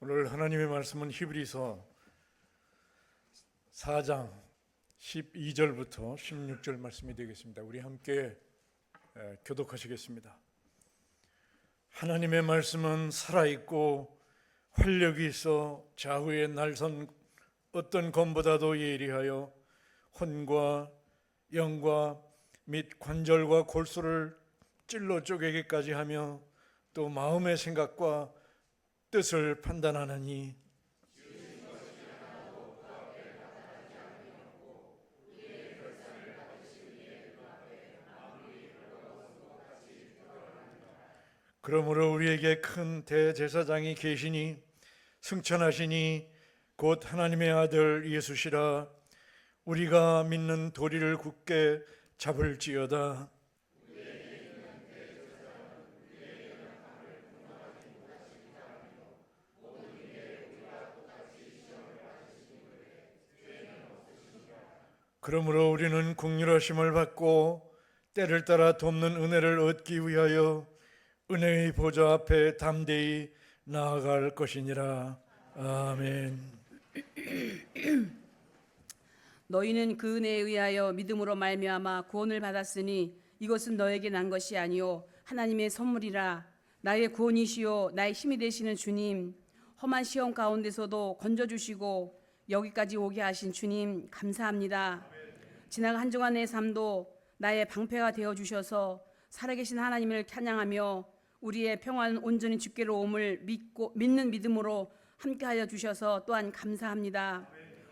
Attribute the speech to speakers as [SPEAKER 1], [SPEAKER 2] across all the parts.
[SPEAKER 1] 오늘 하나님의 말씀은 히브리서 4장 12절부터 16절 말씀이 되겠습니다. 우리 함께 교독하시겠습니다. 하나님의 말씀은 살아있고 활력이 있어 좌우의 날선 어떤 검보다도 예리하여 혼과 영과 및 관절과 골수를 찔러 쪼개기까지 하며 또 마음의 생각과 뜻을 판단하느니 그러므로 우리에게 큰 대제사장이 계시니 승천하시니 곧 하나님의 아들 예수시라. 우리가 믿는 도리를 굳게 잡을지어다. 그러므로 우리는 긍휼하심을 받고 때를 따라 돕는 은혜를 얻기 위하여 은혜의 보좌 앞에 담대히 나아갈 것이니라. 아멘.
[SPEAKER 2] 너희는 그 은혜에 의하여 믿음으로 말미암아 구원을 받았으니 이것은 너에게 난 것이 아니요 하나님의 선물이라. 나의 구원이시요 나의 힘이 되시는 주님, 험한 시험 가운데서도 건져주시고 여기까지 오게 하신 주님 감사합니다. 지나간 한 주간 내 삶도 나의 방패가 되어주셔서 살아계신 하나님을 찬양하며 우리의 평안은 온전히 주께로 옴을 믿는 믿음으로 함께하여 주셔서 또한 감사합니다.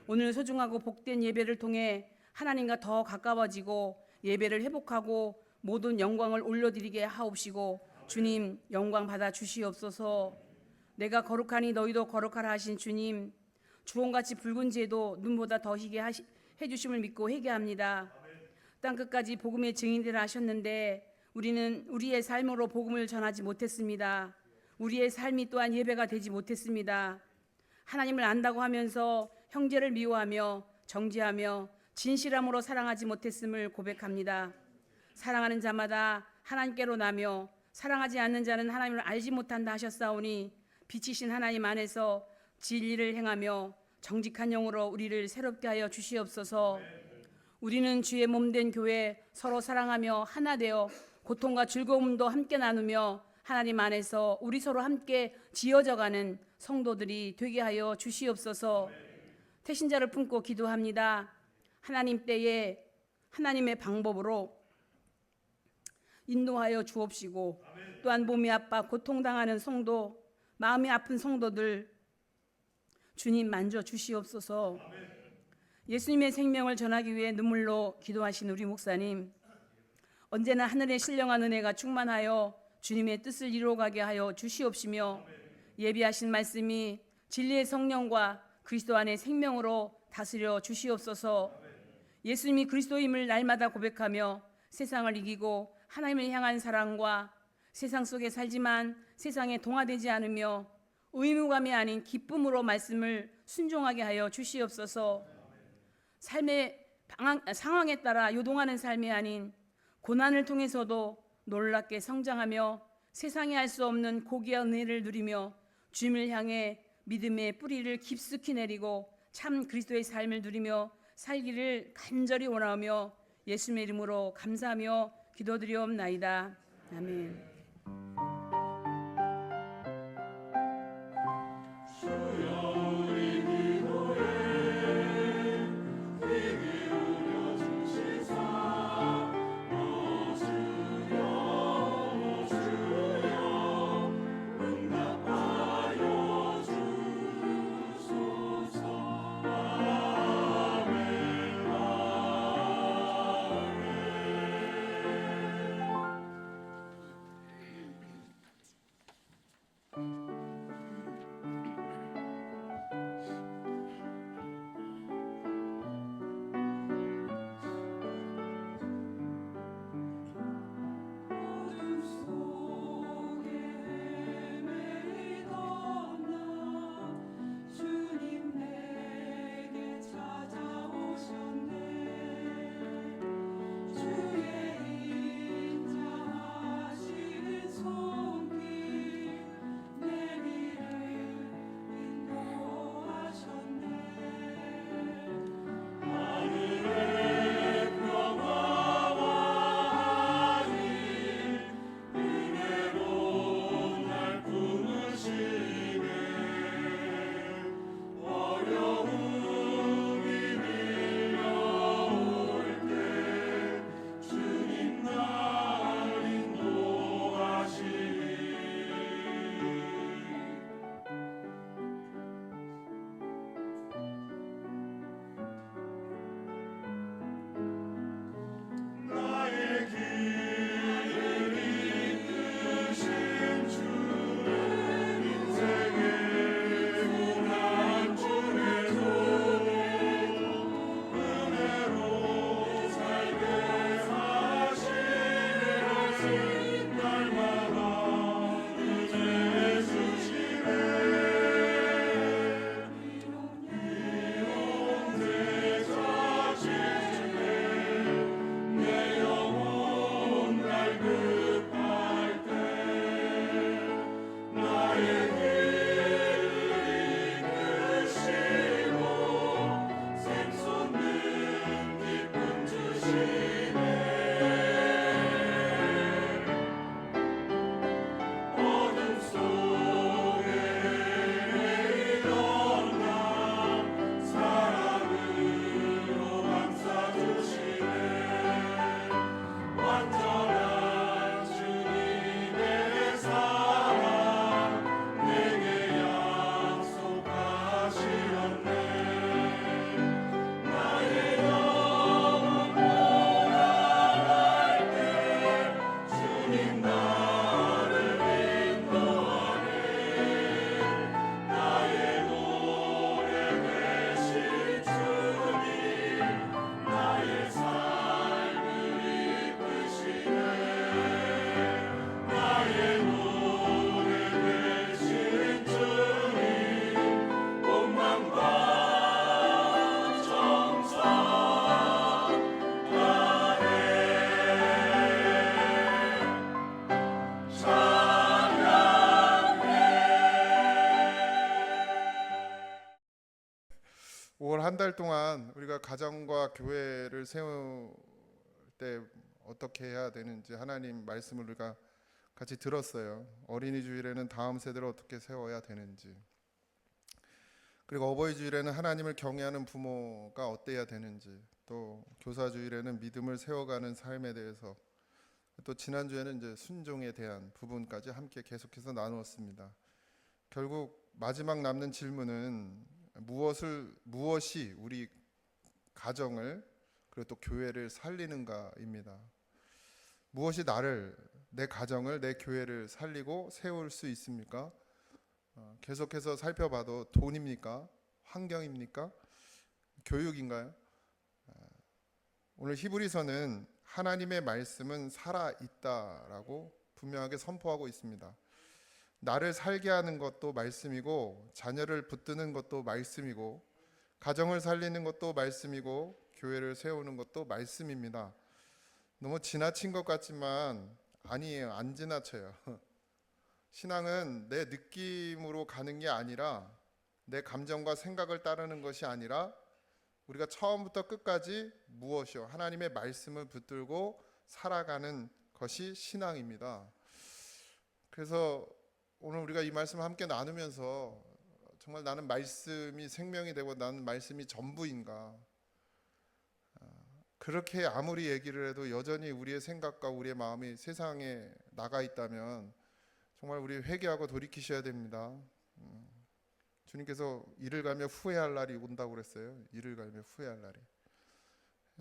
[SPEAKER 2] 오늘 소중하고 복된 예배를 통해 하나님과 더 가까워지고 예배를 회복하고 모든 영광을 올려드리게 하옵시고 주님 영광 받아 주시옵소서. 내가 거룩하니 너희도 거룩하라 하신 주님, 주홍같이 붉은 죄도 눈보다 더 희게 해주심을 믿고 회개합니다. 땅끝까지 복음의 증인되라 하셨는데 우리는 우리의 삶으로 복음을 전하지 못했습니다. 우리의 삶이 또한 예배가 되지 못했습니다. 하나님을 안다고 하면서 형제를 미워하며 정죄하며 진실함으로 사랑하지 못했음을 고백합니다. 사랑하는 자마다 하나님께로 나며 사랑하지 않는 자는 하나님을 알지 못한다 하셨사오니 빛이신 하나님 안에서 진리를 행하며 정직한 영으로 우리를 새롭게 하여 주시옵소서. 우리는 주의 몸된 교회 서로 사랑하며 하나 되어 고통과 즐거움도 함께 나누며 하나님 안에서 우리 서로 함께 지어져가는 성도들이 되게 하여 주시옵소서. 태신자를 품고 기도합니다. 하나님 때에 하나님의 방법으로 인도하여 주옵시고 또한 몸이 아파 고통당하는 성도, 마음이 아픈 성도들 주님 만져 주시옵소서. 예수님의 생명을 전하기 위해 눈물로 기도하신 우리 목사님, 언제나 하늘의 신령한 은혜가 충만하여 주님의 뜻을 이루어가게 하여 주시옵시며 예비하신 말씀이 진리의 성령과 그리스도 안의 생명으로 다스려 주시옵소서. 예수님이 그리스도임을 날마다 고백하며 세상을 이기고 하나님을 향한 사랑과 세상 속에 살지만 세상에 동화되지 않으며 의무감이 아닌 기쁨으로 말씀을 순종하게 하여 주시옵소서. 삶의 상황에 따라 요동하는 삶이 아닌 고난을 통해서도 놀랍게 성장하며 세상에 알 수 없는 고귀한 은혜를 누리며 주님을 향해 믿음의 뿌리를 깊숙이 내리고 참 그리스도의 삶을 누리며 살기를 간절히 원하며 예수님의 이름으로 감사하며 기도드리옵나이다. 아멘.
[SPEAKER 3] 한 달 동안 우리가 가정과 교회를 세울 때 어떻게 해야 되는지 하나님 말씀을 우리가 같이 들었어요. 어린이 주일에는 다음 세대를 어떻게 세워야 되는지, 그리고 어버이 주일에는 하나님을 경외하는 부모가 어때야 되는지, 또 교사 주일에는 믿음을 세워가는 삶에 대해서, 또 지난주에는 이제 순종에 대한 부분까지 함께 계속해서 나누었습니다. 결국 마지막 남는 질문은 무엇이 우리 가정을 그리고 또 교회를 살리는가입니다. 무엇이 나를, 내 가정을, 내 교회를 살리고 세울 수 있습니까? 계속해서 살펴봐도 돈입니까? 환경입니까? 교육인가요? 오늘 히브리서는 하나님의 말씀은 살아있다라고 분명하게 선포하고 있습니다. 나를 살게 하는 것도 말씀이고, 자녀를 붙드는 것도 말씀이고, 가정을 살리는 것도 말씀이고, 교회를 세우는 것도 말씀입니다. 너무 지나친 것 같지만 아니에요. 안 지나쳐요. 신앙은 내 느낌으로 가는 게 아니라, 내 감정과 생각을 따르는 것이 아니라, 우리가 처음부터 끝까지 무엇이요? 하나님의 말씀을 붙들고 살아가는 것이 신앙입니다. 그래서 오늘 우리가 이 말씀을 함께 나누면서 정말 나는 말씀이 생명이 되고 나는 말씀이 전부인가, 그렇게 아무리 얘기를 해도 여전히 우리의 생각과 우리의 마음이 세상에 나가 있다면 정말 우리 회개하고 돌이키셔야 됩니다. 주님께서 이를 갈며 후회할 날이 온다고 그랬어요. 이를 갈며 후회할 날이.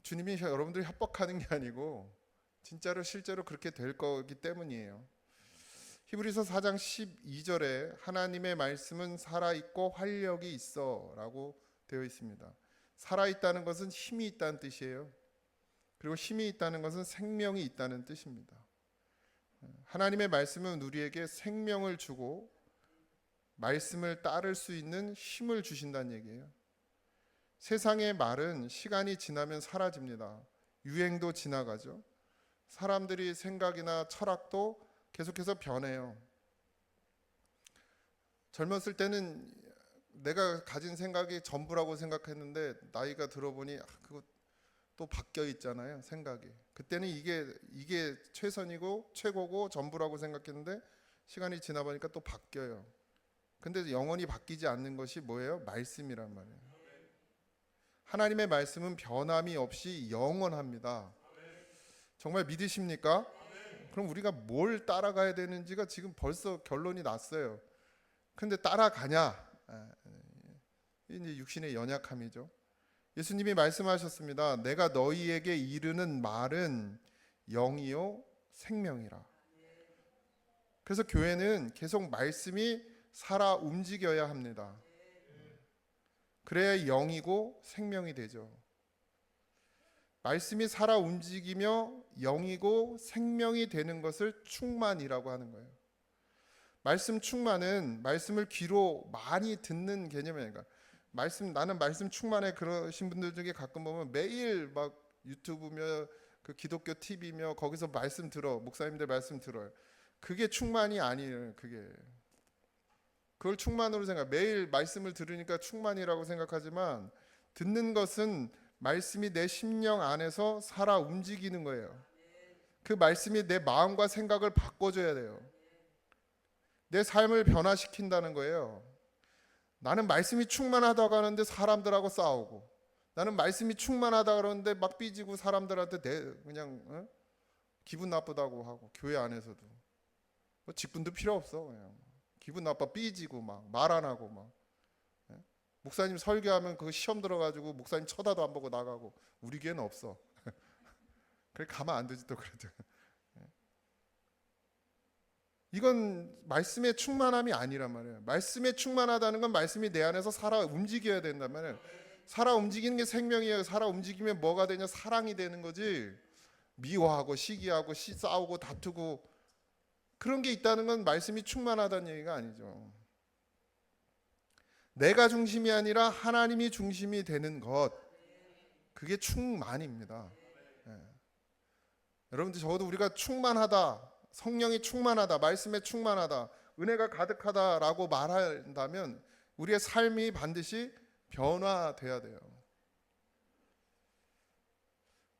[SPEAKER 3] 주님이 여러분들이 협박하는 게 아니고 진짜로 실제로 그렇게 될 거기 때문이에요. 히브리서 4장 12절에 하나님의 말씀은 살아있고 활력이 있어 라고 되어 있습니다. 살아있다는 것은 힘이 있다는 뜻이에요. 그리고 힘이 있다는 것은 생명이 있다는 뜻입니다. 하나님의 말씀은 우리에게 생명을 주고 말씀을 따를 수 있는 힘을 주신다는 얘기예요. 세상의 말은 시간이 지나면 사라집니다. 유행도 지나가죠. 사람들이 생각이나 철학도 계속해서 변해요. 젊었을 때는 내가 가진 생각이 전부라고 생각했는데 나이가 들어보니 그거 또 바뀌어 있잖아요. 생각이. 그때는 이게 최선이고 최고고 전부라고 생각했는데 시간이 지나 보니까 또 바뀌어요. 근데 영원히 바뀌지 않는 것이 뭐예요? 말씀이란 말이에요. 하나님의 말씀은 변함이 없이 영원합니다. 정말 믿으십니까? 그럼 우리가 뭘 따라가야 되는지가 지금 벌써 결론이 났어요. 근데 따라가냐? 이제 육신의 연약함이죠. 예수님이 말씀하셨습니다. 내가 너희에게 이르는 말은 영이요 생명이라. 그래서 교회는 계속 말씀이 살아 움직여야 합니다. 그래야 영이고 생명이 되죠. 말씀이 살아 움직이며 영이고 생명이 되는 것을 충만이라고 하는 거예요. 말씀 충만은 말씀을 귀로 많이 듣는 개념이니까. 나는 말씀 충만해 그러신 분들 중에 가끔 보면 매일 막 유튜브며 그 기독교 TV며 거기서 말씀 들어, 목사님들 말씀 들어요. 그게 충만이 아니에요. 그걸 충만으로 매일 말씀을 들으니까 충만이라고 생각하지만 듣는 것은 말씀이 내 심령 안에서 살아 움직이는 거예요. 그 말씀이 내 마음과 생각을 바꿔줘야 돼요. 내 삶을 변화시킨다는 거예요. 나는 말씀이 충만하다고 하는데 사람들하고 싸우고, 나는 말씀이 충만하다고 그러는데 막 삐지고 사람들한테 그냥 기분 나쁘다고 하고, 교회 안에서도 뭐 직분도 필요 없어. 그냥 기분 나빠 삐지고 막 말 안 하고 막 목사님 설교하면 그거 시험 들어가지고 목사님 쳐다도 안 보고 나가고. 우리 교회는 없어. 그래 가만 안 두지 또 그래도. 이건 말씀의 충만함이 아니란 말이에요. 말씀에 충만하다는 건 말씀이 내 안에서 살아 움직여야 된단 말이에요. 살아 움직이는 게 생명이에요. 살아 움직이면 뭐가 되냐? 사랑이 되는 거지. 미워하고 시기하고 싸우고 다투고 그런 게 있다는 건 말씀이 충만하다는 얘기가 아니죠. 내가 중심이 아니라 하나님이 중심이 되는 것, 그게 충만입니다. 여러분들 적어도 우리가 충만하다, 성령이 충만하다, 말씀에 충만하다, 은혜가 가득하다라고 말한다면 우리의 삶이 반드시 변화돼야 돼요.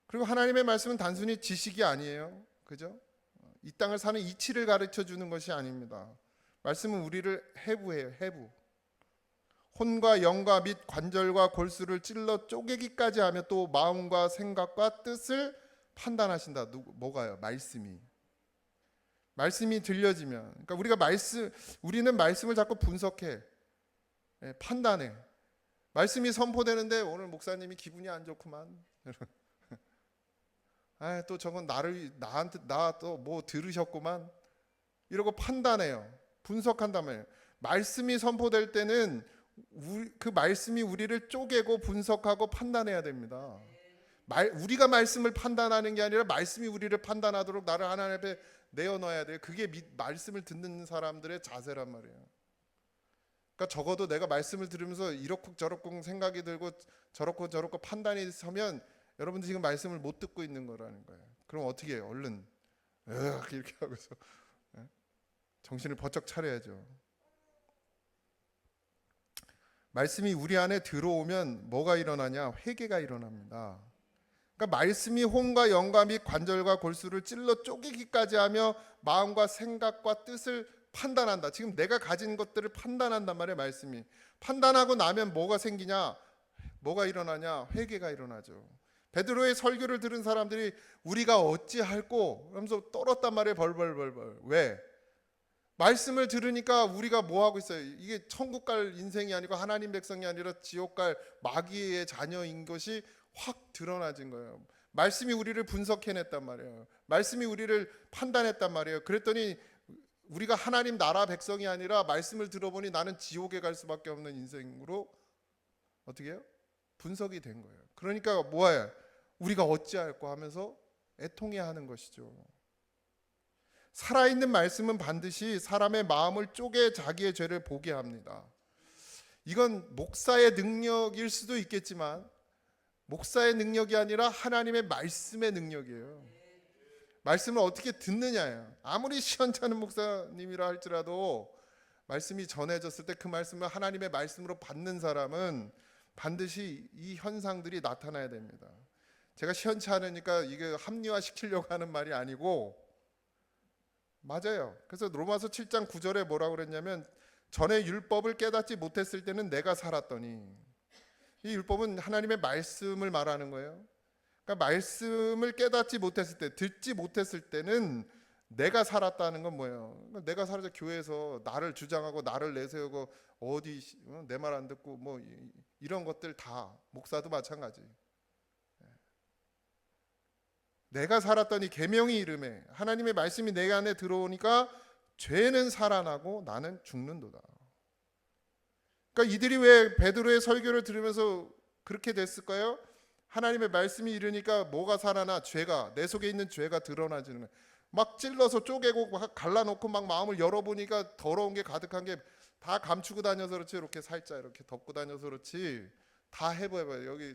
[SPEAKER 3] 그리고 하나님의 말씀은 단순히 지식이 아니에요. 그죠? 이 땅을 사는 이치를 가르쳐 주는 것이 아닙니다. 말씀은 우리를 해부해요. 해부. 혼과 영과 및 관절과 골수를 찔러 쪼개기까지 하며 또 마음과 생각과 뜻을 판단하신다. 뭐가요? 말씀이 들려지면, 그러니까 우리는 말씀을 자꾸 분석해, 판단해. 말씀이 선포되는데 오늘 목사님이 기분이 안 좋구만. 또 저건 나한테 나 또 뭐 들으셨구만. 이러고 판단해요. 분석한단 말이에요. 말씀이 선포될 때는 그 말씀이 우리를 쪼개고 분석하고 판단해야 됩니다. 우리가 말씀을 판단하는 게 아니라 말씀이 우리를 판단하도록 나를 하나님 앞에 내어놔야 돼요. 그게 말씀을 듣는 사람들의 자세란 말이에요. 그러니까 적어도 내가 말씀을 들으면서 이렇고 저렇고 생각이 들고 저렇고 저렇고 판단이 서면 여러분들 지금 말씀을 못 듣고 있는 거라는 거예요. 그럼 어떻게 해요? 얼른 이렇게 하고서 정신을 번쩍 차려야죠. 말씀이 우리 안에 들어오면 뭐가 일어나냐? 회개가 일어납니다. 그러니까 말씀이 혼과 영과 및 관절과 골수를 찔러 쪼개기까지 하며 마음과 생각과 뜻을 판단한다. 지금 내가 가진 것들을 판단한단 말이에요. 말씀이. 판단하고 나면 뭐가 생기냐? 뭐가 일어나냐? 회개가 일어나죠. 베드로의 설교를 들은 사람들이 우리가 어찌할꼬? 그러면서 떨었단 말이에요. 벌벌벌벌. 왜? 말씀을 들으니까 우리가 뭐 하고 있어요? 이게 천국 갈 인생이 아니고 하나님 백성이 아니라 지옥 갈 마귀의 자녀인 것이 확 드러나진 거예요. 말씀이 우리를 분석해냈단 말이에요. 말씀이 우리를 판단했단 말이에요. 그랬더니 우리가 하나님 나라 백성이 아니라 말씀을 들어보니 나는 지옥에 갈 수밖에 없는 인생으로 어떻게 해요? 분석이 된 거예요. 그러니까 뭐예요? 우리가 어찌할까 하면서 애통해야 하는 것이죠. 살아있는 말씀은 반드시 사람의 마음을 쪼개 자기의 죄를 보게 합니다. 이건 목사의 능력일 수도 있겠지만 목사의 능력이 아니라 하나님의 말씀의 능력이에요. 말씀을 어떻게 듣느냐예요. 아무리 시원찮은 목사님이라 할지라도 말씀이 전해졌을 때 그 말씀을 하나님의 말씀으로 받는 사람은 반드시 이 현상들이 나타나야 됩니다. 제가 시원치 않으니까 이게 합리화시키려고 하는 말이 아니고 맞아요. 그래서 로마서 7장 9절에 뭐라고 그랬냐면 전에 율법을 깨닫지 못했을 때는 내가 살았더니, 이 율법은 하나님의 말씀을 말하는 거예요. 그러니까 말씀을 깨닫지 못했을 때, 듣지 못했을 때는 내가 살았다는 건 뭐예요? 내가 살아서 교회에서 나를 주장하고 나를 내세우고 어디 내 말 안 듣고 뭐 이런 것들 다, 목사도 마찬가지. 내가 살았더니 계명이 이름에, 하나님의 말씀이 내 안에 들어오니까 죄는 살아나고 나는 죽는도다. 그러니까 이들이 왜 베드로의 설교를 들으면서 그렇게 됐을까요? 하나님의 말씀이 이르니까 뭐가 살아나? 죄가, 내 속에 있는 죄가 드러나지는 거예요. 막 찔러서 쪼개고 막 갈라놓고 막 마음을 열어보니까 더러운 게 가득한 게 다 감추고 다녀서 그렇지, 이렇게 살짝 이렇게 덮고 다녀서 그렇지, 다 해봐요. 여기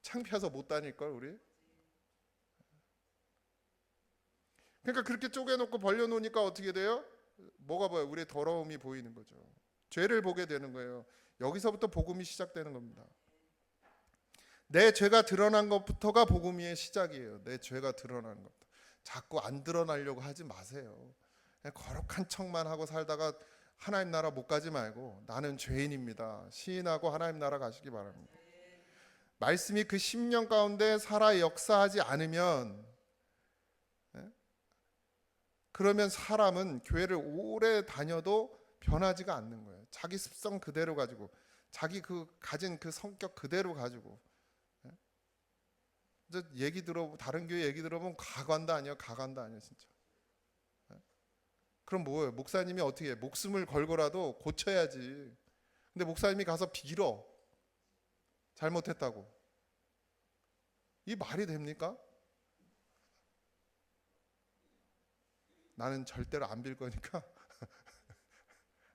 [SPEAKER 3] 창피해서 못 다닐걸 우리? 그러니까 그렇게 쪼개놓고 벌려놓으니까 어떻게 돼요? 뭐가 보여요? 우리의 더러움이 보이는 거죠. 죄를 보게 되는 거예요. 여기서부터 복음이 시작되는 겁니다. 내 죄가 드러난 것부터가 복음의 시작이에요. 내 죄가 드러나는 것부터. 자꾸 안 드러나려고 하지 마세요. 그냥 거룩한 척만 하고 살다가 하나님 나라 못 가지 말고 나는 죄인입니다. 시인하고 하나님 나라 가시기 바랍니다. 말씀이 그 심령 가운데 살아 역사하지 않으면, 그러면 사람은 교회를 오래 다녀도 변하지가 않는 거예요. 자기 습성 그대로 가지고, 자기 가진 그 성격 그대로 가지고. 다른 교회 얘기 들어보면 가관도 아니야, 가관도 아니야 진짜. 그럼 뭐예요? 목사님이 어떻게 해? 목숨을 걸고라도 고쳐야지. 근데 목사님이 가서 빌어, 잘못했다고. 이 말이 됩니까? 나는 절대로 안 빌 거니까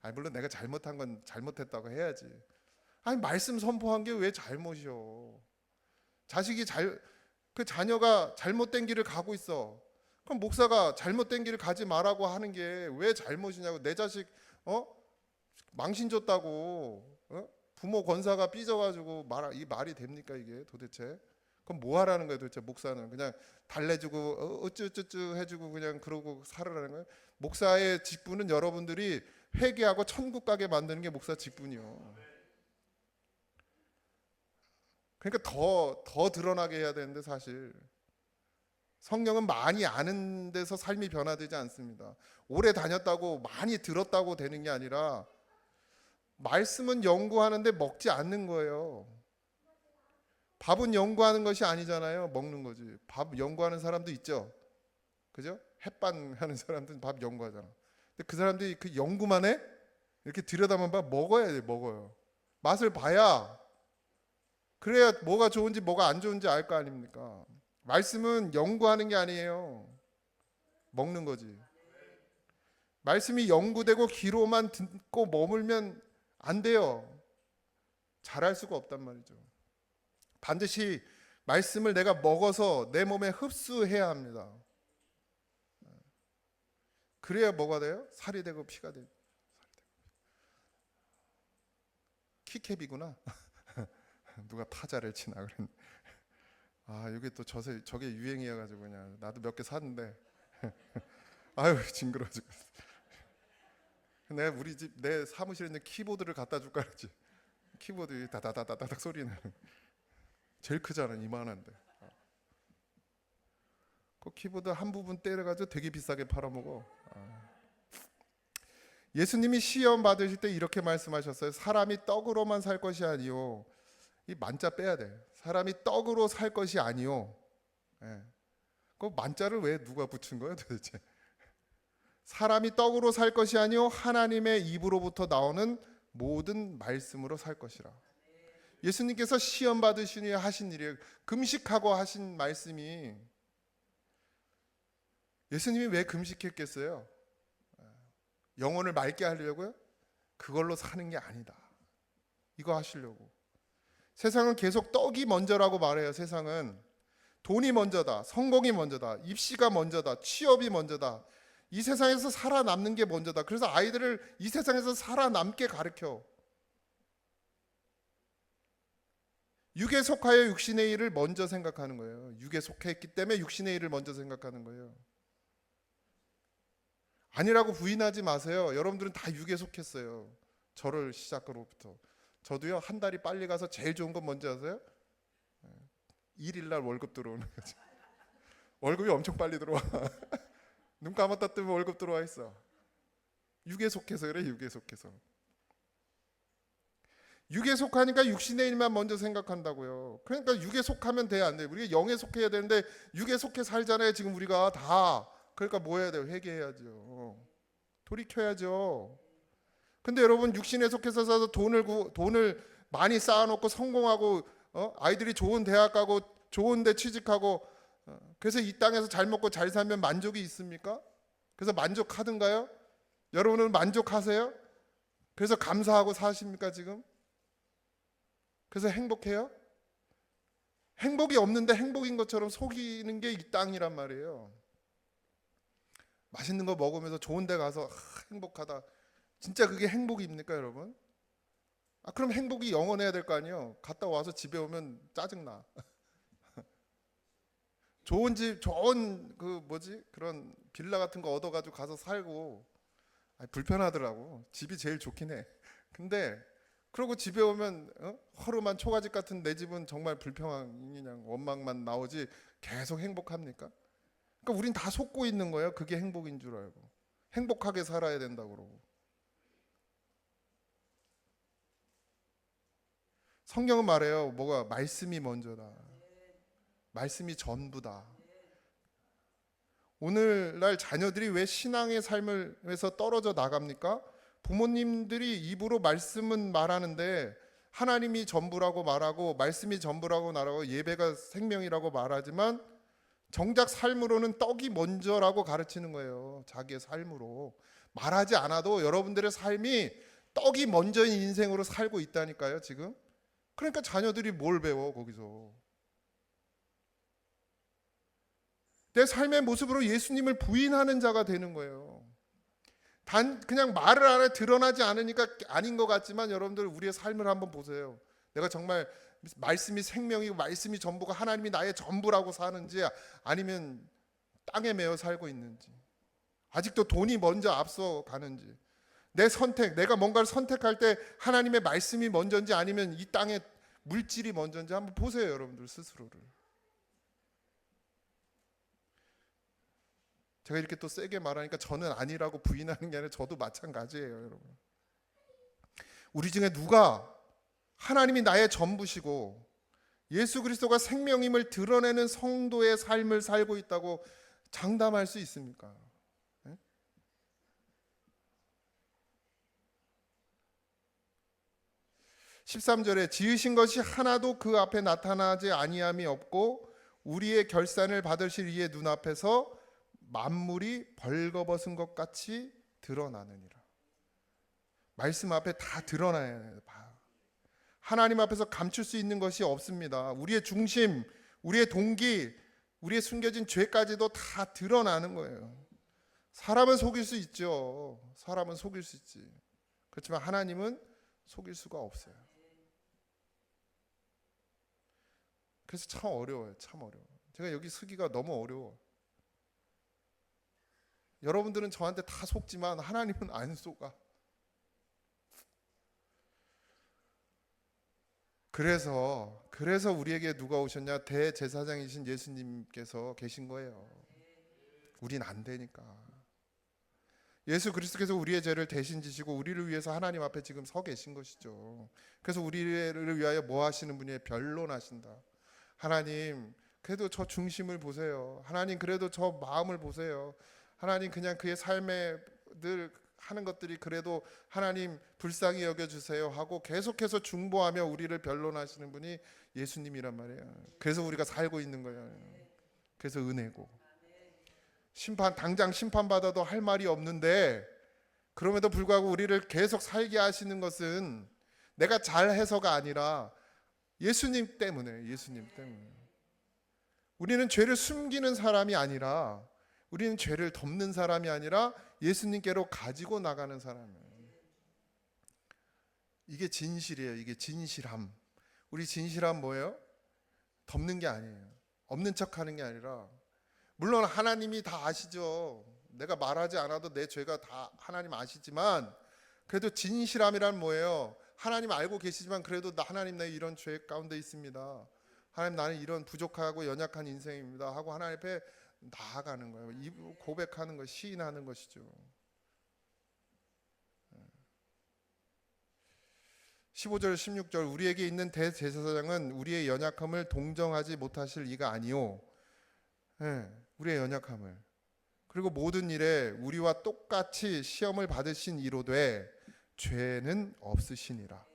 [SPEAKER 3] 아니 물론 내가 잘못한 건 잘못했다고 해야지. 아니 말씀 선포한 게 왜 잘못이요? 그 자녀가 잘못된 길을 가고 있어. 그럼 목사가 잘못된 길을 가지 말라고 하는 게 왜 잘못이냐고. 내 자식 망신 줬다고 부모 권사가 삐져가지고 이 말이 됩니까 이게 도대체? 그럼 뭐 하라는 거예요 도대체? 목사는 그냥 달래주고 어쭈쭈쭈 해주고 그냥 그러고 살으라는 거예요? 목사의 직분은 여러분들이 회개하고 천국 가게 만드는 게 목사 직분이요. 그러니까 더 드러나게 해야 되는데 사실 성령은 많이 아는 데서 삶이 변화되지 않습니다. 오래 다녔다고 많이 들었다고 되는 게 아니라 말씀은 연구하는데 먹지 않는 거예요. 밥은 연구하는 것이 아니잖아요. 먹는 거지. 밥 연구하는 사람도 있죠. 그죠? 햇반 하는 사람들은 밥 연구하잖아. 근데 그 사람들이 그 연구만 해? 이렇게 들여다만 봐 먹어야 돼. 먹어요. 맛을 봐야 그래야 뭐가 좋은지 뭐가 안 좋은지 알 거 아닙니까? 말씀은 연구하는 게 아니에요. 먹는 거지. 말씀이 연구되고 귀로만 듣고 머물면 안 돼요. 잘할 수가 없단 말이죠. 반드시 말씀을 내가 먹어서 내 몸에 흡수해야 합니다. 그래야 뭐가 돼요? 살이 되고 피가 돼요. 키캡이구나. 누가 타자를 치나 그랬네. 아 여기 또 저게 유행이어가지고 그냥 나도 몇 개 샀는데 아유 징그러워 죽겠어. 내가 우리 집 내 사무실에 있는 키보드를 갖다 줄까 그랬지. 키보드 다다다다닥 소리는 제일 크잖아 이만한데. 그 키보드 한 부분 때려가지고 되게 비싸게 팔아먹어. 예수님이 시험 받으실 때 이렇게 말씀하셨어요. 사람이 떡으로만 살 것이 아니요. 이 만자 빼야 돼. 사람이 떡으로 살 것이 아니요. 예. 그 만자를 왜 누가 붙인 거예요 도대체? 사람이 떡으로 살 것이 아니요 하나님의 입으로부터 나오는 모든 말씀으로 살 것이라. 예수님께서 시험 받으시니 하신 일이에요. 금식하고 하신 말씀이. 예수님이 왜 금식했겠어요? 영혼을 맑게 하려고요? 그걸로 사는 게 아니다. 이거 하시려고. 세상은 계속 떡이 먼저라고 말해요. 세상은 돈이 먼저다, 성공이 먼저다, 입시가 먼저다, 취업이 먼저다. 이 세상에서 살아남는 게 먼저다. 그래서 아이들을 이 세상에서 살아남게 가르쳐. 육에 속하여 육신의 일을 먼저 생각하는 거예요. 육에 속했기 때문에 육신의 일을 먼저 생각하는 거예요. 아니라고 부인하지 마세요. 여러분들은 다 육에 속했어요. 저를 시작으로부터. 저도요 한 달이 빨리 가서 제일 좋은 건 뭔지 아세요? 1일 날 월급 들어오는 거죠. 월급이 엄청 빨리 들어와. 눈 감았다 뜨면 월급 들어와 있어. 육에 속해서 그래. 육에 속해서. 육에 속하니까 육신의 일만 먼저 생각한다고요. 그러니까 육에 속하면 돼 안 돼? 우리가 영에 속해야 되는데 육에 속해 살잖아요. 지금 우리가 다. 그러니까 뭐 해야 돼요? 회개해야죠. 돌이켜야죠. 근데 여러분 육신에 속해서 사서 돈을 많이 쌓아놓고 성공하고 아이들이 좋은 대학 가고 좋은 데 취직하고 그래서 이 땅에서 잘 먹고 잘 살면 만족이 있습니까? 그래서 만족하든가요? 여러분은 만족하세요? 그래서 감사하고 사십니까 지금? 그래서 행복해요? 행복이 없는데 행복인 것처럼 속이는 게 이 땅이란 말이에요. 맛있는 거 먹으면서 좋은 데 가서 행복하다. 진짜 그게 행복입니까 여러분? 그럼 행복이 영원해야 될 거 아니에요. 갔다 와서 집에 오면 짜증나. 좋은 집, 좋은 그런 빌라 같은 거 얻어가지고 가서 살고 불편하더라고. 집이 제일 좋긴 해. 근데 그러고 집에 오면 허름한 초가집 같은 내 집은 정말 불평한 그냥 원망만 나오지 계속 행복합니까? 그러니까 우린 다 속고 있는 거예요. 그게 행복인 줄 알고. 행복하게 살아야 된다고 그러고. 성경은 말해요. 뭐가 말씀이 먼저다. 말씀이 전부다. 오늘날 자녀들이 왜 신앙의 삶에서 떨어져 나갑니까? 부모님들이 입으로 말씀은 말하는데 하나님이 전부라고 말하고 말씀이 전부라고 말하고 예배가 생명이라고 말하지만 정작 삶으로는 떡이 먼저라고 가르치는 거예요. 자기의 삶으로. 말하지 않아도 여러분들의 삶이 떡이 먼저인 인생으로 살고 있다니까요 지금. 그러니까 자녀들이 뭘 배워 거기서. 내 삶의 모습으로 예수님을 부인하는 자가 되는 거예요. 그냥 말을 안 해 드러나지 않으니까 아닌 것 같지만 여러분들 우리의 삶을 한번 보세요. 내가 정말 말씀이 생명이고 말씀이 전부가 하나님이 나의 전부라고 사는지 아니면 땅에 매여 살고 있는지, 아직도 돈이 먼저 앞서 가는지, 내 선택, 내가 뭔가를 선택할 때 하나님의 말씀이 먼저인지 아니면 이 땅의 물질이 먼저인지 한번 보세요, 여러분들 스스로를. 제가 이렇게 또 세게 말하니까 저는 아니라고 부인하는 게 아니라 저도 마찬가지예요, 여러분. 우리 중에 누가 하나님이 나의 전부시고 예수 그리스도가 생명임을 드러내는 성도의 삶을 살고 있다고 장담할 수 있습니까? 13절에 지으신 것이 하나도 그 앞에 나타나지 아니함이 없고 우리의 결산을 받으실 이의 눈앞에서 만물이 벌거벗은 것 같이 드러나느니라. 말씀 앞에 다 드러나야 해요. 하나님 앞에서 감출 수 있는 것이 없습니다. 우리의 중심, 우리의 동기, 우리의 숨겨진 죄까지도 다 드러나는 거예요. 사람은 속일 수 있죠. 사람은 속일 수 있지. 그렇지만 하나님은 속일 수가 없어요. 그래서 참 어려워요. 참 어려워. 제가 여기 서기가 너무 어려워. 여러분들은 저한테 다 속지만 하나님은 안 속아. 그래서 우리에게 누가 오셨냐? 대제사장이신 예수님께서 계신 거예요. 우린 안 되니까. 예수 그리스도께서 우리의 죄를 대신 지시고 우리를 위해서 하나님 앞에 지금 서 계신 것이죠. 그래서 우리를 위하여 뭐 하시는 분이에요? 변론하신다. 하나님, 그래도 저 중심을 보세요. 하나님, 그래도 저 마음을 보세요. 하나님, 그냥 그의 삶에 늘 하는 것들이 그래도 하나님 불쌍히 여겨주세요 하고 계속해서 중보하며 우리를 변론하시는 분이 예수님이란 말이에요. 그래서 우리가 살고 있는 거예요. 그래서 은혜고, 당장 심판받아도 할 말이 없는데 그럼에도 불구하고 우리를 계속 살게 하시는 것은 내가 잘해서가 아니라 예수님 때문에. 우리는 죄를 숨기는 사람이 아니라, 우리는 죄를 덮는 사람이 아니라 예수님께로 가지고 나가는 사람이에요. 이게 진실이에요. 이게 진실함. 우리 진실함 뭐예요? 덮는 게 아니에요. 없는 척하는 게 아니라, 물론 하나님이 다 아시죠. 내가 말하지 않아도 내 죄가 다 하나님 아시지만, 그래도 진실함이란 뭐예요? 하나님 알고 계시지만 그래도 하나님, 내 이런 죄 가운데 있습니다. 하나님, 나는 이런 부족하고 연약한 인생입니다 하고 하나님 앞에 나아가는 거예요. 고백하는 것, 시인하는 것이죠. 15절 16절 우리에게 있는 대제사장은 우리의 연약함을 동정하지 못하실 이가 아니요. 우리의 연약함을, 그리고 모든 일에 우리와 똑같이 시험을 받으신 이로되 죄는 없으시니라.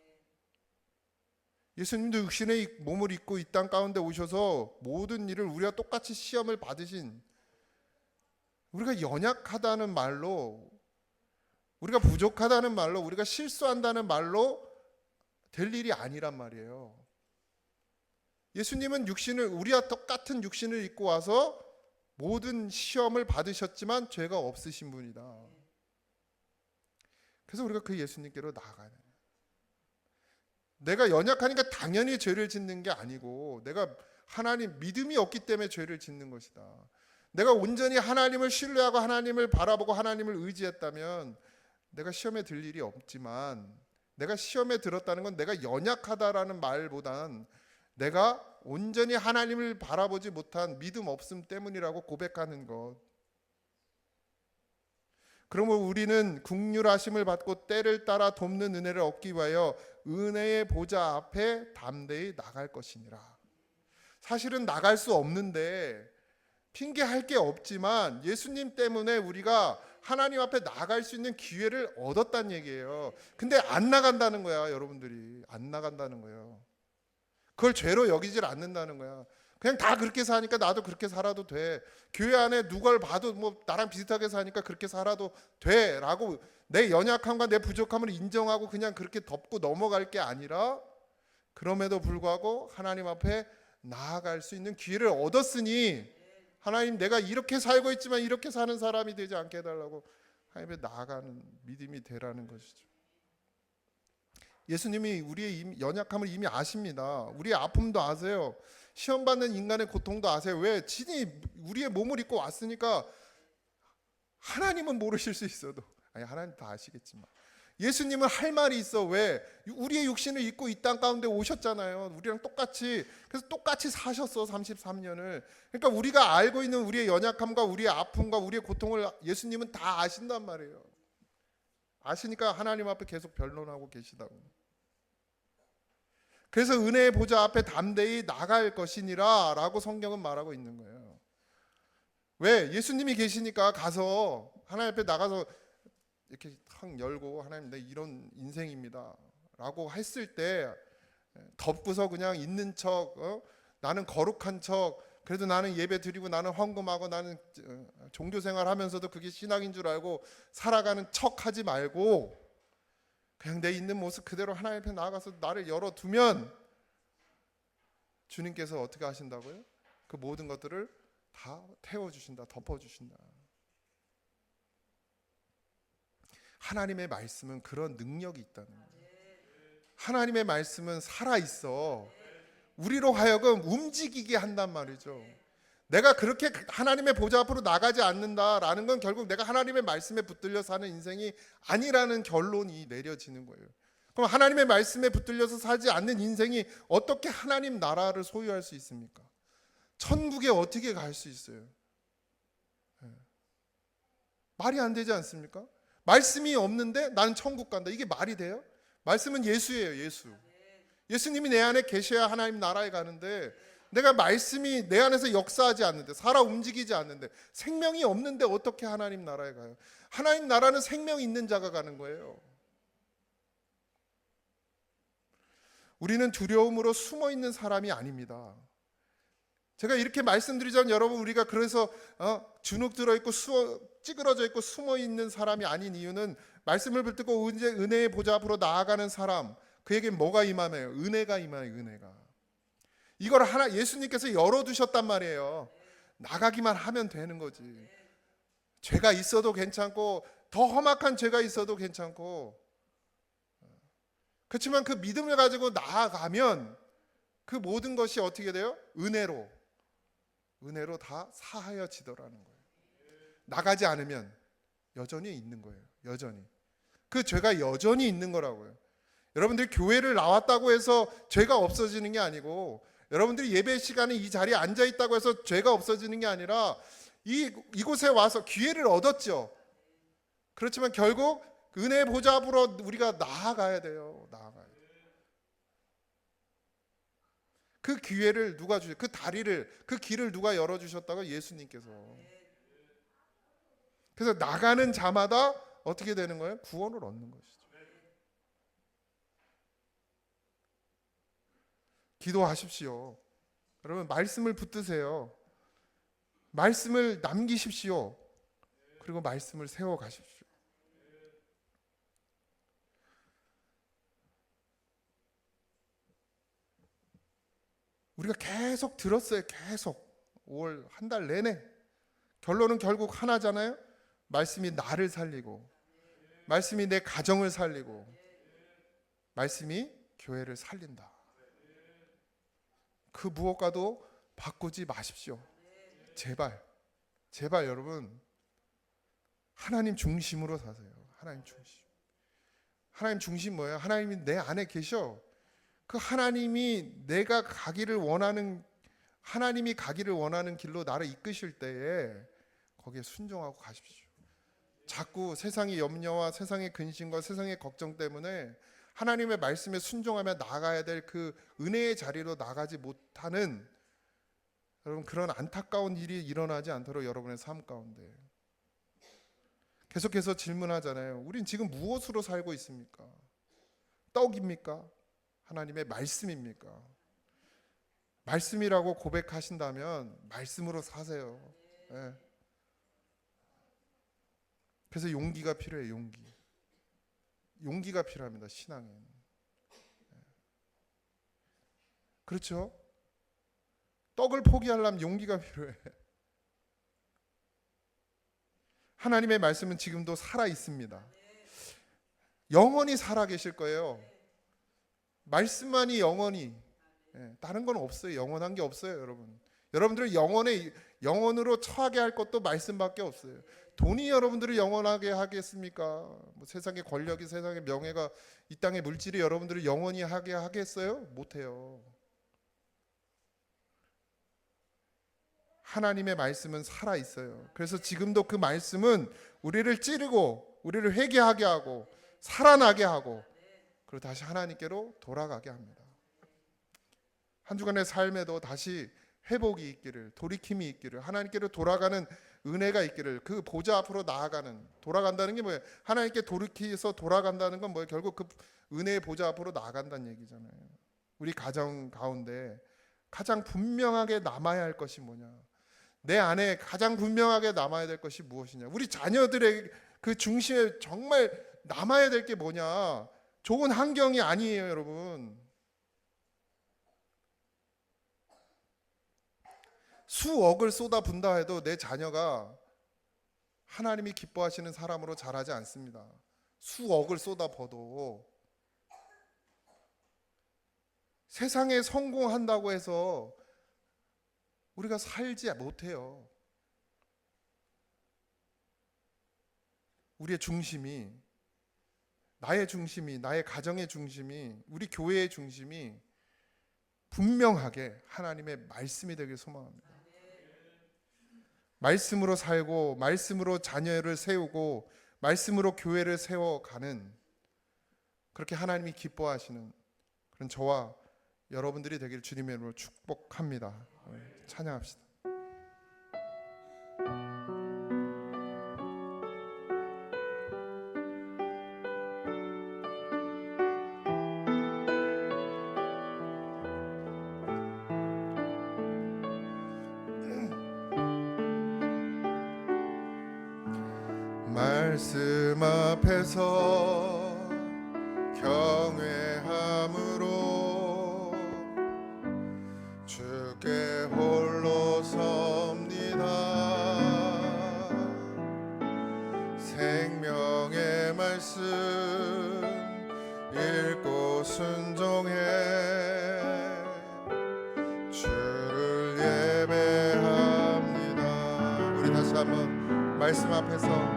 [SPEAKER 3] 예수님도 육신의 몸을 입고 이 땅 가운데 오셔서 모든 일을 우리와 똑같이 시험을 받으신, 우리가 연약하다는 말로, 우리가 부족하다는 말로, 우리가 실수한다는 말로 될 일이 아니란 말이에요. 예수님은 우리와 똑같은 육신을 입고 와서 모든 시험을 받으셨지만 죄가 없으신 분이다. 그래서 우리가 그 예수님께로 나아가야 돼요. 내가 연약하니까 당연히 죄를 짓는 게 아니고, 내가 하나님 믿음이 없기 때문에 죄를 짓는 것이다. 내가 온전히 하나님을 신뢰하고 하나님을 바라보고 하나님을 의지했다면 내가 시험에 들 일이 없지만, 내가 시험에 들었다는 건 내가 연약하다라는 말보단 내가 온전히 하나님을 바라보지 못한 믿음 없음 때문이라고 고백하는 것. 그러면 우리는 긍휼하심을 받고 때를 따라 돕는 은혜를 얻기 위하여 은혜의 보좌 앞에 담대히 나갈 것이니라. 사실은 나갈 수 없는데, 핑계할 게 없지만 예수님 때문에 우리가 하나님 앞에 나갈 수 있는 기회를 얻었다는 얘기예요. 근데 안 나간다는 거야. 여러분들이 안 나간다는 거예요. 그걸 죄로 여기질 않는다는 거야. 그냥 다 그렇게 사니까 나도 그렇게 살아도 돼. 교회 안에 누굴 봐도 뭐 나랑 비슷하게 사니까 그렇게 살아도 돼 라고 내 연약함과 내 부족함을 인정하고 그냥 그렇게 덮고 넘어갈 게 아니라, 그럼에도 불구하고 하나님 앞에 나아갈 수 있는 기회를 얻었으니, 하나님, 내가 이렇게 살고 있지만 이렇게 사는 사람이 되지 않게 해달라고 하나님 앞에 나아가는 믿음이 되라는 것이죠. 예수님이 우리의 연약함을 이미 아십니다. 우리의 아픔도 아세요. 시험 받는 인간의 고통도 아세요. 왜? 진이 우리의 몸을 입고 왔으니까. 하나님은 모르실 수 있어도, 아니 하나님 다 아시겠지만 예수님은 할 말이 있어. 왜? 우리의 육신을 입고 이 땅 가운데 오셨잖아요. 우리랑 똑같이. 그래서 똑같이 사셨어, 33년을. 그러니까 우리가 알고 있는 우리의 연약함과 우리의 아픔과 우리의 고통을 예수님은 다 아신단 말이에요. 아시니까 하나님 앞에 계속 변론하고 계시다고. 그래서 은혜의 보좌 앞에 담대히 나갈 것이니라 라고 성경은 말하고 있는 거예요. 왜? 예수님이 계시니까 가서 하나님 앞에 나가서 이렇게 탁 열고, 하나님 내 이런 인생입니다 라고 했을 때 덮고서 그냥 있는 척, 나는 거룩한 척, 그래도 나는 예배 드리고 나는 헌금하고 나는 종교생활 하면서도 그게 신앙인 줄 알고 살아가는 척 하지 말고 그냥 내 있는 모습 그대로 하나님 앞에 나아가서 나를 열어두면 주님께서 어떻게 하신다고요? 그 모든 것들을 다 태워주신다, 덮어주신다. 하나님의 말씀은 그런 능력이 있다는 거예요. 하나님의 말씀은 살아있어. 우리로 하여금 움직이게 한단 말이죠. 내가 그렇게 하나님의 보좌 앞으로 나가지 않는다라는 건 결국 내가 하나님의 말씀에 붙들려 사는 인생이 아니라는 결론이 내려지는 거예요. 그럼 하나님의 말씀에 붙들려서 살지 않는 인생이 어떻게 하나님 나라를 소유할 수 있습니까? 천국에 어떻게 갈 수 있어요? 말이 안 되지 않습니까? 말씀이 없는데 나는 천국 간다. 이게 말이 돼요? 말씀은 예수예요, 예수. 예수님이 내 안에 계셔야 하나님 나라에 가는데 내가 말씀이 내 안에서 역사하지 않는데, 살아 움직이지 않는데, 생명이 없는데 어떻게 하나님 나라에 가요? 하나님 나라는 생명이 있는 자가 가는 거예요. 우리는 두려움으로 숨어 있는 사람이 아닙니다. 제가 이렇게 말씀드리자면 여러분, 우리가 그래서 주눅 들어있고 찌그러져 있고 숨어 있는 사람이 아닌 이유는, 말씀을 붙들고 은혜의 보좌 앞으로 나아가는 사람, 그에게 뭐가 임하나요? 은혜가 임하요. 은혜가. 이걸 예수님께서 열어두셨단 말이에요. 나가기만 하면 되는 거지. 죄가 있어도 괜찮고 더 험악한 죄가 있어도 괜찮고, 그렇지만 그 믿음을 가지고 나아가면 그 모든 것이 어떻게 돼요? 은혜로 다 사하여지더라는 거예요. 나가지 않으면 여전히 있는 거예요. 여전히. 그 죄가 여전히 있는 거라고요. 여러분들이 교회를 나왔다고 해서 죄가 없어지는 게 아니고, 여러분들이 예배 시간에 이 자리에 앉아 있다고 해서 죄가 없어지는 게 아니라, 이곳에 와서 기회를 얻었죠. 그렇지만 결국 은혜의 보좌 앞으로 우리가 나아가야 돼요. 나아가야 돼요. 그 기회를 누가 주셨어요? 그 다리를, 그 길을 누가 열어주셨다고? 예수님께서. 그래서 나가는 자마다 어떻게 되는 거예요? 구원을 얻는 것이죠. 기도하십시오. 여러분, 말씀을 붙드세요. 말씀을 남기십시오. 그리고 말씀을 세워가십시오. 우리가 계속 들었어요. 계속 5월 한 달 내내. 결론은 결국 하나잖아요. 말씀이 나를 살리고, 말씀이 내 가정을 살리고, 말씀이 교회를 살린다. 그 무엇과도 바꾸지 마십시오. 제발, 제발 여러분, 하나님 중심으로 사세요. 하나님 중심. 하나님 중심 뭐예요? 하나님이 내 안에 계셔. 그 하나님이 내가 가기를 원하는, 하나님이 가기를 원하는 길로 나를 이끄실 때에 거기에 순종하고 가십시오. 자꾸 세상의 염려와 세상의 근심과 세상의 걱정 때문에 하나님의 말씀에 순종하며 나가야 될 그 은혜의 자리로 나가지 못하는, 여러분, 그런 안타까운 일이 일어나지 않도록 여러분의 삶 가운데 계속해서 질문하잖아요. 우린 지금 무엇으로 살고 있습니까? 떡입니까? 하나님의 말씀입니까? 말씀이라고 고백하신다면 말씀으로 사세요. 네. 그래서 용기가 필요해요. 용기가 필요합니다. 신앙에는. 그렇죠? 떡을 포기하려면 용기가 필요해. 하나님의 말씀은 지금도 살아 있습니다. 영원히 살아 계실 거예요. 말씀만이 영원히, 다른 건 없어요. 영원한 게 없어요, 여러분. 여러분들을 영원으로 처하게 할 것도 말씀밖에 없어요. 돈이 여러분들을 영원하게 하겠습니까? 뭐 세상의 권력이, 세상의 명예가, 이 땅의 물질이 여러분들을 영원히 하게 하겠어요? 못해요. 하나님의 말씀은 살아 있어요. 그래서 지금도 그 말씀은 우리를 찌르고 우리를 회개하게 하고 살아나게 하고, 그리고 다시 하나님께로 돌아가게 합니다. 한 주간의 삶에도 다시 회복이 있기를, 돌이킴이 있기를, 하나님께로 돌아가는 은혜가 있기를, 그 보좌 앞으로 나아가는, 돌아간다는 게 뭐예요? 하나님께 돌이켜서 돌아간다는 건 뭐예요? 결국 그 은혜의 보좌 앞으로 나아간다는 얘기잖아요. 우리 가정 가운데 가장 분명하게 남아야 할 것이 뭐냐? 내 안에 가장 분명하게 남아야 될 것이 무엇이냐? 우리 자녀들의 그 중심에 정말 남아야 될 게 뭐냐? 좋은 환경이 아니에요, 여러분. 수억을 쏟아붓다 해도 내 자녀가 하나님이 기뻐하시는 사람으로 자라지 않습니다. 수억을 쏟아부어도 세상에 성공한다고 해서 우리가 살지 못해요. 우리의 중심이, 나의 중심이, 나의 가정의 중심이, 우리 교회의 중심이 분명하게 하나님의 말씀이 되길 소망합니다. 말씀으로 살고, 말씀으로 자녀를 세우고, 말씀으로 교회를 세워가는, 그렇게 하나님이 기뻐하시는 그런 저와 여러분들이 되길 주님의 이름으로 축복합니다. 찬양합시다. 말씀 앞에서 경외함으로 주께 홀로 섭니다. 생명의 말씀 읽고 순종해 주를 예배합니다. 우리 다시 한번 말씀 앞에서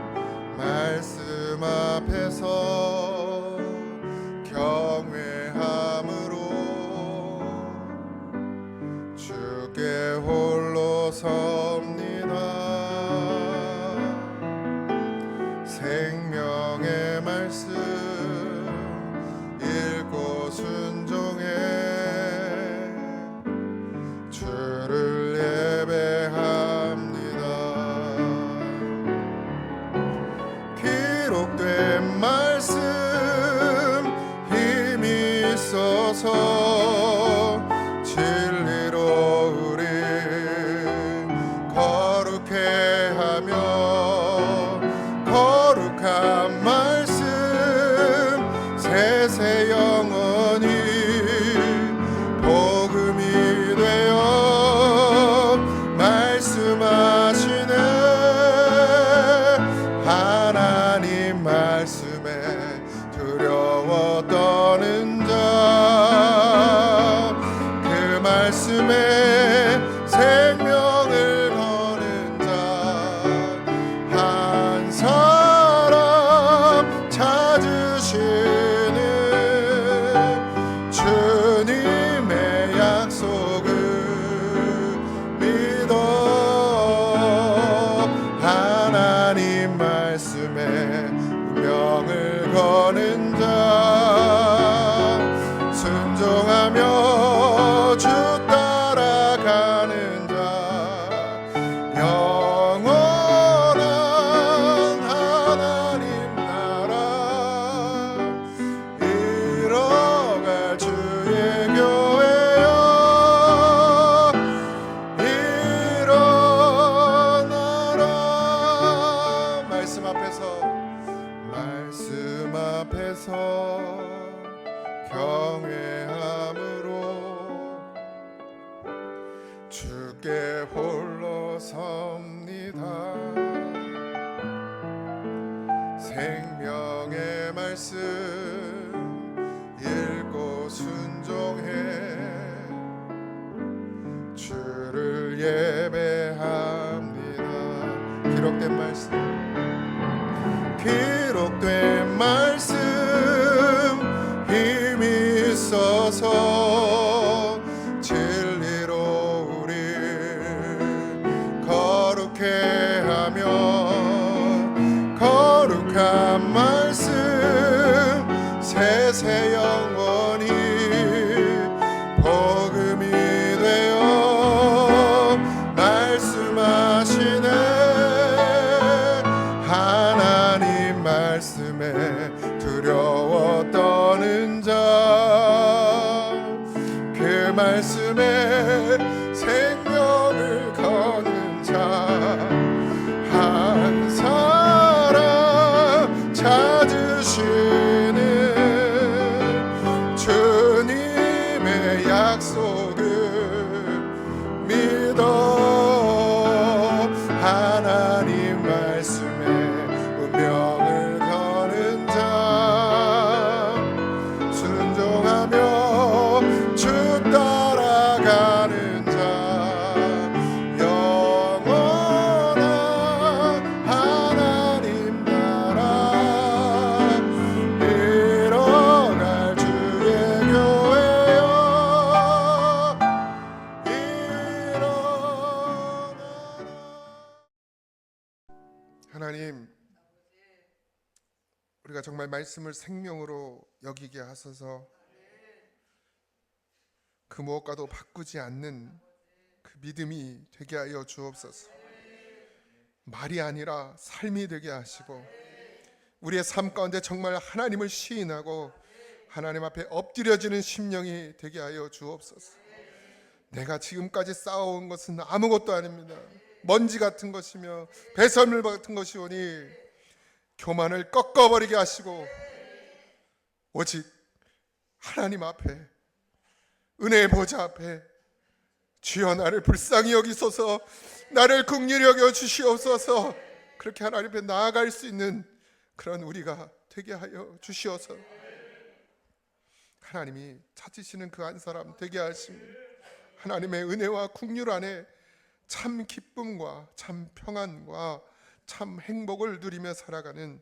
[SPEAKER 3] 경외함으로 주께 홀로 섭니다. 생명의 말씀 읽고 순종해 주를 예배합니다. 기록된 말씀 힘이 있어서 진리로 우리 거룩해 하며, 거룩한 말씀 세세 영원히 복음이 되어 말씀하시네. 하나님 말씀에 두려워 떠는 자, 그 말씀에 생명을 거는 자 한 사람 찾으시는 주님의 약속을 믿어. 하나님 말씀에 운명을 거는 자, 순종하며 주 따라가는 자, 영원한 하나님 나라 이뤄갈 주의 교회여 일어나라. 말씀 앞에서 경외함으로 주께 홀로 섭니다. 주셔서 진리로 우리 거룩해 하며 거룩한 말씀 세세 영원히 복음이 되어 말씀하시네. 하나님 말씀에 두려워 떠는 자, 그 말씀에 생명을 거는 자 한 사람 찾으시는 주님의 약속을 믿어. 하나님 말씀에 운명을 거는 자, 순종하며 주 따라가는 자, 영원한 하나님 나라 이뤄갈 주의 교회여 일어나라. 하나님, 우리가 정말 말씀을 생명으로 여기게 하소서. 그 무엇과도 바꾸지 않는 그 믿음이 되게 하여 주옵소서. 말이 아니라 삶이 되게 하시고 우리의 삶 가운데 정말 하나님을 시인하고 하나님 앞에 엎드려지는 심령이 되게 하여 주옵소서. 내가 지금까지 쌓아온 것은 아무것도 아닙니다. 먼지 같은 것이며 배설물 같은 것이오니 교만을 꺾어버리게 하시고 오직 하나님 앞에 은혜의 보좌 앞에 주여 나를 불쌍히 여기소서, 나를 긍휼히 여겨 주시옵소서, 그렇게 하나님 앞에 나아갈 수 있는 그런 우리가 되게 하여 주시옵소서. 하나님이 찾으시는 그 한 사람 되게 하시니 하나님의 은혜와 긍휼 안에 참 기쁨과 참 평안과 참 행복을 누리며 살아가는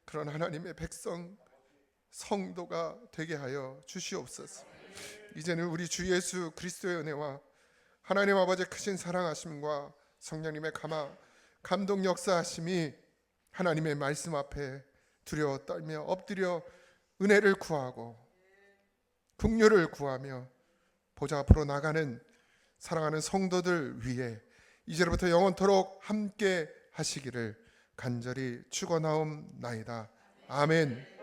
[SPEAKER 3] 그런 하나님의 백성 성도가 되게 하여 주시옵소서. 이제는 우리 주 예수 그리스도의 은혜와 하나님 아버지의 크신 사랑하심과 성령님의 감동 역사하심이 하나님의 말씀 앞에 두려워 떨며 엎드려 은혜를 구하고 긍휼을 구하며 보좌 앞으로 나가는 사랑하는 성도들 위해 이제부터 영원토록 함께 하시기를 간절히 축원하옵나이다. 아멘.